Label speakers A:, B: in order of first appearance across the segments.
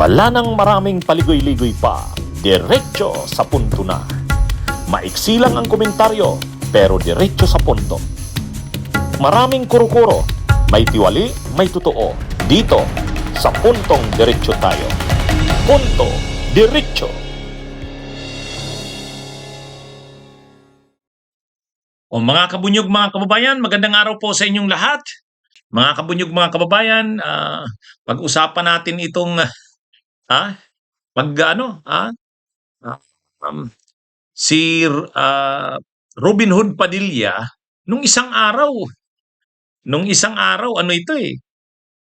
A: Wala nang maraming paligoy-ligoy pa, diretso sa punto na. Maiksi lang ang komentaryo, pero diretso sa punto. Maraming kuro-kuro, may tiwali, may totoo. Dito, sa puntong diretso tayo. Punto, diretso.
B: O mga kabunyog, mga kababayan, magandang araw po sa inyong lahat. Mga kabunyog, mga kababayan, pag-usapan natin itong si Robin Hood Padilla nung isang araw, ano ito eh.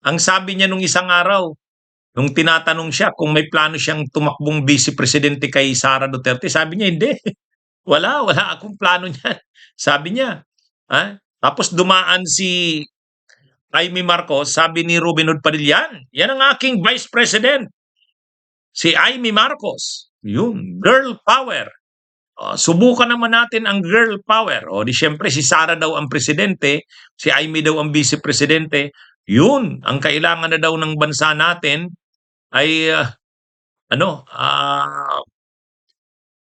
B: Ang sabi niya nung isang araw, nung tinatanong siya kung may plano siyang tumakbong vice presidente kay Sara Duterte, sabi niya hindi. Wala akong plano niyan. Sabi niya. Tapos dumaan si Amy Marcos, sabi ni Robin Hood Padilla, yan ang aking vice president. Si Amy Marcos. Yun, girl power. Subukan naman natin ang girl power. O di syempre si Sara daw ang presidente, si Amy daw ang vice presidente. Yun, ang kailangan na daw ng bansa natin ay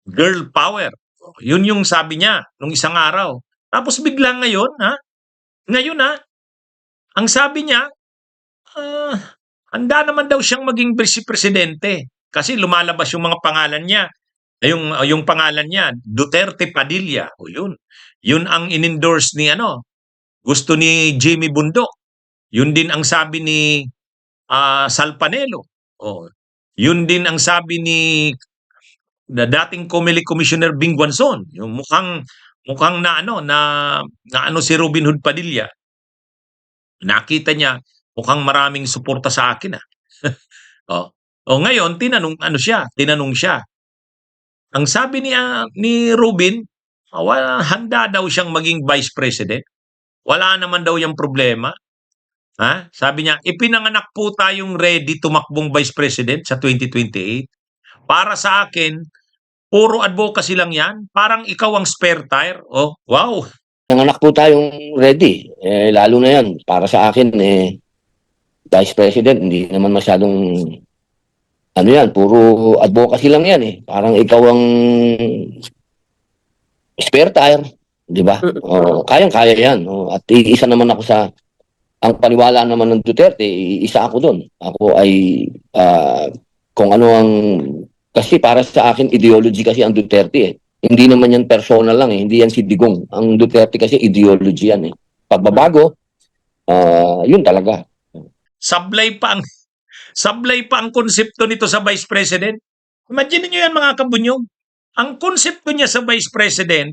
B: girl power. Yun yung sabi niya nung isang araw. Tapos bigla ngayon, ang sabi niya, handa naman daw siyang maging vice presidente kasi lumalabas yung mga pangalan niya. Yung pangalan niya, Duterte Padilla. O yun. Yun ang in-endorse ni gusto ni Jimmy Bundok. Yun din ang sabi ni Sal Panelo. O, yun din ang sabi ni dating COMELEC Commissioner Bing Guanzon. Yung mukhang na si Robin Hood Padilla. Nakita niya mukhang maraming suporta sa akin ngayon tinanong siya. Ang sabi ni Robin, handa daw siyang maging vice president. Wala naman daw yung problema. Sabi niya, ipinanganak po tayong ready tumakbong vice president sa 2028. Para sa akin, puro advocacy lang yan. Parang ikaw ang spare tire. Oh, wow.
C: Nanganak po tayong ready. Lalo na yan, para sa akin, Vice President, hindi naman masyadong, puro advocacy lang yan eh. Parang ikaw ang spare tire, di ba? Kayang-kaya yan. At isa naman ako ang paniwala naman ng Duterte, isa ako doon. Ako ay, kung ano ang, kasi para sa akin, ideology kasi ang Duterte eh. Hindi naman yan personal lang eh. Hindi yan si Digong. Ang Duterte kasi ideology yan eh. Pagbabago, yun talaga.
B: Sablay pa ang konsepto nito sa Vice President. Imagine niyo yan mga kabunyog. Ang konsepto niya sa Vice President,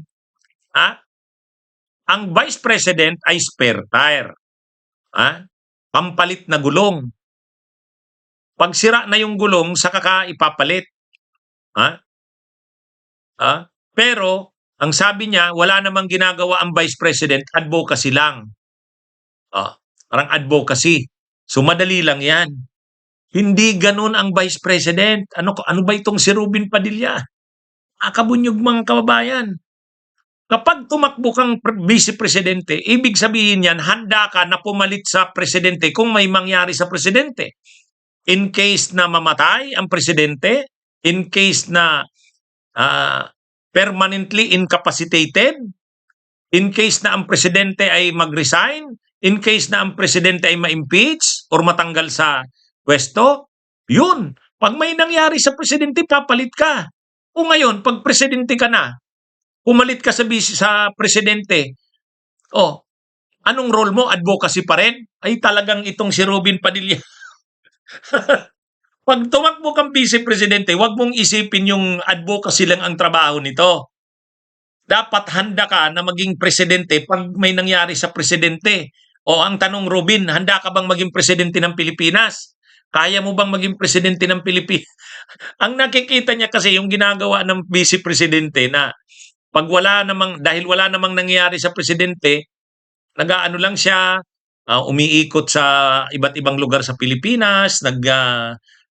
B: ang Vice President ay spare tire. Pampalit na gulong. Pag sira na yung gulong, saka ka ipapalit. Pero, ang sabi niya, wala namang ginagawa ang Vice President, advocacy lang. Parang advocacy. So, madali lang yan. Hindi ganun ang Vice President. Ano ba itong si Robin Padilla? Kabunyog mga kababayan. Kapag tumakbo kang Vice Presidente, ibig sabihin yan, handa ka na pumalit sa Presidente kung may mangyari sa Presidente. In case na mamatay ang Presidente, in case na permanently incapacitated, in case na ang Presidente ay mag-resign, in case na ang Presidente ay ma-impeach or matanggal sa pwesto, yun. Pag may nangyari sa Presidente, papalit ka. O ngayon, pag Presidente ka na, pumalit ka sa Presidente, anong role mo? Advocacy pa rin? Ay talagang itong si Robin Padilla. Pag tumakbo kang Vice Presidente, huwag mong isipin yung advocacy lang ang trabaho nito. Dapat handa ka na maging presidente pag may nangyari sa presidente. O ang tanong, Robin, handa ka bang maging presidente ng Pilipinas? Kaya mo bang maging presidente ng Pilipinas? Ang nakikita niya kasi yung ginagawa ng Vice Presidente na pag dahil wala namang nangyari sa presidente, nag-aano lang siya, umiikot sa iba't ibang lugar sa Pilipinas,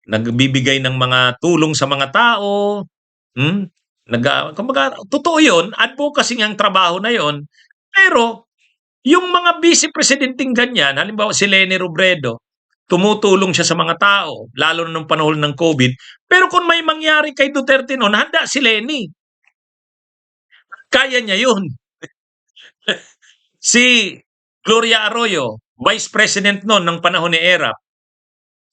B: nagbibigay ng mga tulong sa mga tao. Kumbaga, totoo yun, advocacy ang trabaho na yon. Pero, yung mga vice presidenting ganyan, halimbawa si Leni Robredo, tumutulong siya sa mga tao, lalo na nung panahon ng COVID. Pero kung may mangyari kay Duterte noon, handa si Leni. Kaya niya yun. Si Gloria Arroyo, Vice President noon ng panahon ni ERAP.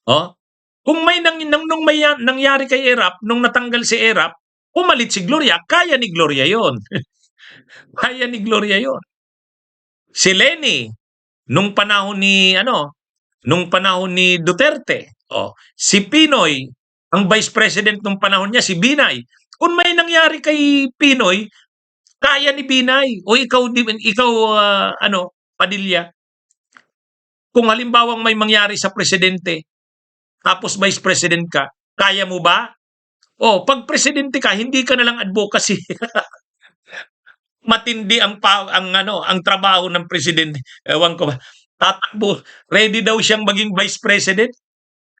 B: Oh, kung may nung may nangyari kay ERAP, nung natanggal si ERAP, pumalit si Gloria, kaya ni Gloria yon. Kaya ni Gloria yon. Si Leni, nung panahon ni Duterte. Oh, si Pinoy, ang Vice President nung panahon niya si Binay. Kung may nangyari kay Pinoy, kaya ni Binay o ikaw Padilla. Kung halimbawang may mangyari sa presidente, tapos Vice President ka, kaya mo ba? Oh, pag presidente ka, hindi ka na lang advocacy. Matindi ang trabaho ng presidente. Ewan ko ba. Tatakbo. Ready daw siyang maging Vice President.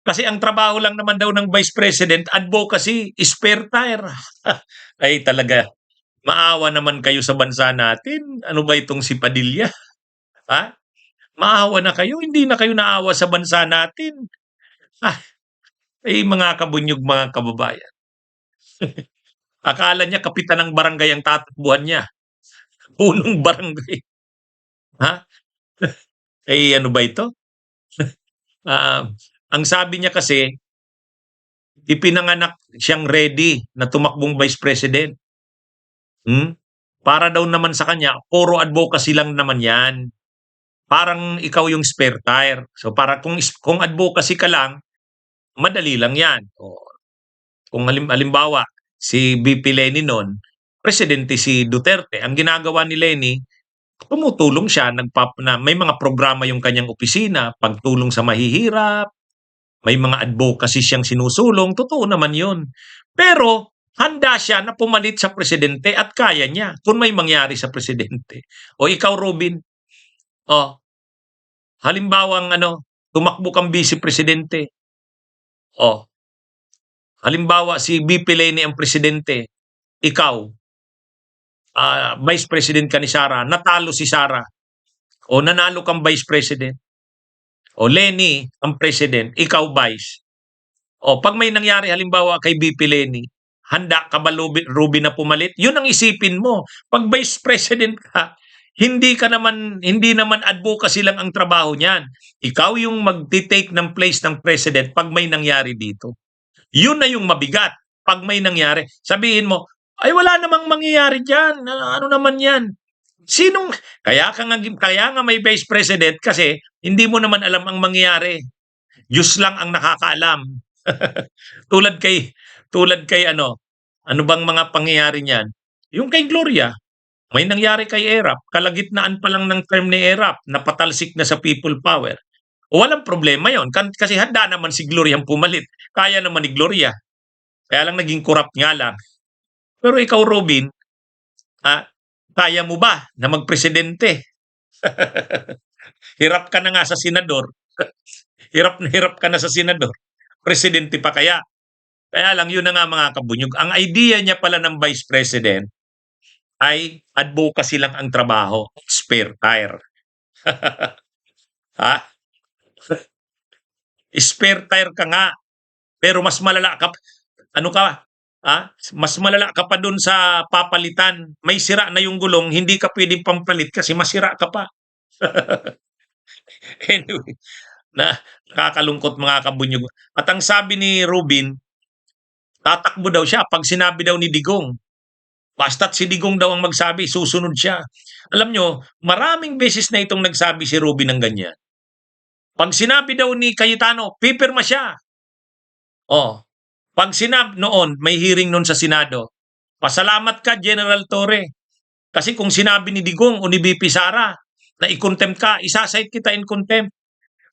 B: Kasi ang trabaho lang naman daw ng Vice President, advocacy, spare tire. Ay talaga, maawa naman kayo sa bansa natin. Ano ba itong si Padilla? Ha? Maawa na kayo, hindi na kayo naawa sa bansa natin. Ay mga kabunyog, mga kababayan. Akala niya kapitan ng barangay ang tatakbuhan niya. Punong barangay. Ha? Ay ano ba ito? Ang sabi niya kasi, ipinanganak siyang ready na tumakbong Vice President. Para daw naman sa kanya, puro advocacy lang naman yan. Parang ikaw yung spare tire. So para kung advocacy ka lang, madali lang yan. Kung halimbawa, si VP Leni noon, presidente si Duterte. Ang ginagawa ni Leni, tumutulong siya, may mga programa yung kanyang opisina, pagtulong sa mahihirap, may mga advocacy siyang sinusulong, totoo naman yun. Pero handa siya na pumalit sa presidente at kaya niya kung may mangyari sa presidente. O ikaw, Robin, halimbawang tumakbo kang vice presidente. Halimbawa si VP Leni ang presidente, ikaw, vice president ka ni Sara, natalo si Sara, o nanalo kang vice president, o Leni ang president, ikaw vice. O pag may nangyari halimbawa kay VP Leni, handa ka ba, Ruby, na pumalit? Yun ang isipin mo. Pag vice president ka, hindi naman advocacy lang ang trabaho niyan. Ikaw yung magti-take ng place ng president pag may nangyari dito. Yun na yung mabigat. Pag may nangyari, sabihin mo, ay wala namang mangyayari diyan. Ano naman 'yan? Kaya nga may vice president kasi hindi mo naman alam ang mangyayari. Diyos lang ang nakakaalam. tulad kay ano bang mga pangyayari niyan? Yung kay Gloria, may nangyari kay ERAP, kalagitnaan pa lang ng term ni ERAP, napatalsik na sa people power. Walang problema yon kasi handa naman si Gloria ang pumalit. Kaya naman ni Gloria. Kaya lang naging corrupt nga lang. Pero ikaw, Robin, kaya mo ba na magpresidente? Hirap ka na nga sa senador. hirap ka na sa senador. Presidente pa kaya? Kaya lang yun na nga mga kabunyog. Ang idea niya pala ng vice president ay advocacy lang ang trabaho. Spare tire. Spare tire ka nga. Pero mas malala ka. Mas malala ka pa dun sa papalitan. May sira na yung gulong, hindi ka pwedeng pampalit kasi masira ka pa. Anyway, nakakalungkot mga kabunyog. At ang sabi ni Rubin, tatakbo daw siya pag sinabi daw ni Digong. Basta't si Digong daw ang magsabi, susunod siya. Alam nyo, maraming beses na itong nagsabi si Rubin ng ganyan. Pag sinabi daw ni Cayetano, pipirma siya. Pag sinabi noon, may hearing noon sa Senado, pasalamat ka, General Torre. Kasi kung sinabi ni Digong o ni VP Sara na i-contempt ka, isasite kita in contempt.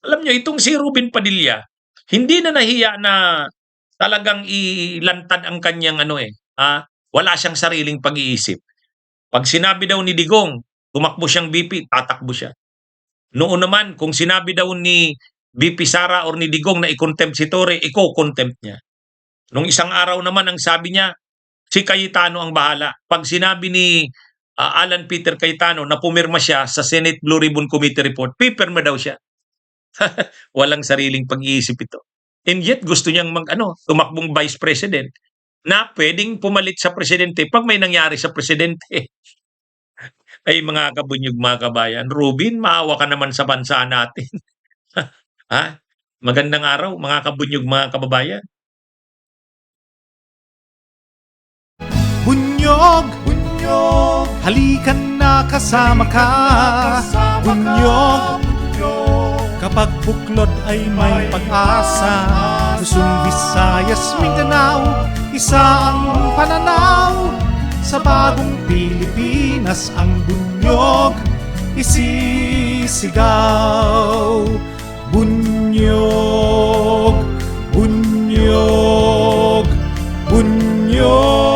B: Alam nyo, itong si Rubin Padilla, hindi na nahiya na talagang ilantad ang kanyang wala siyang sariling pag-iisip. Pag sinabi daw ni Digong, tumakbo siyang VP, tatakbo siya. Noon naman, kung sinabi daw ni VP Sara or ni Digong na i-contempt si Torre, i-contempt niya. Nung isang araw naman, ang sabi niya, si Cayetano ang bahala. Pag sinabi ni Alan Peter Cayetano na pumirma siya sa Senate Blue Ribbon Committee report, pipirma daw siya. Walang sariling pag-iisip ito. And yet gusto niyang tumakbong vice president na pwedeng pumalit sa presidente pag may nangyari sa presidente. Ay mga kabunyog, mga kabayan, Rubin, maawa ka naman sa bansa natin. Ha? Magandang araw, mga kabunyog, mga kababayan.
D: Bunyog, bunyog, halikan na kasama ka. Bunyog, kapag buklod ay may pag-asa. Luzon, Visayas, Mindanao, isa ang pananaw. Sa bagong Pilipinas ang bunyog isisigaw. Bunyog, bunyog, bunyog.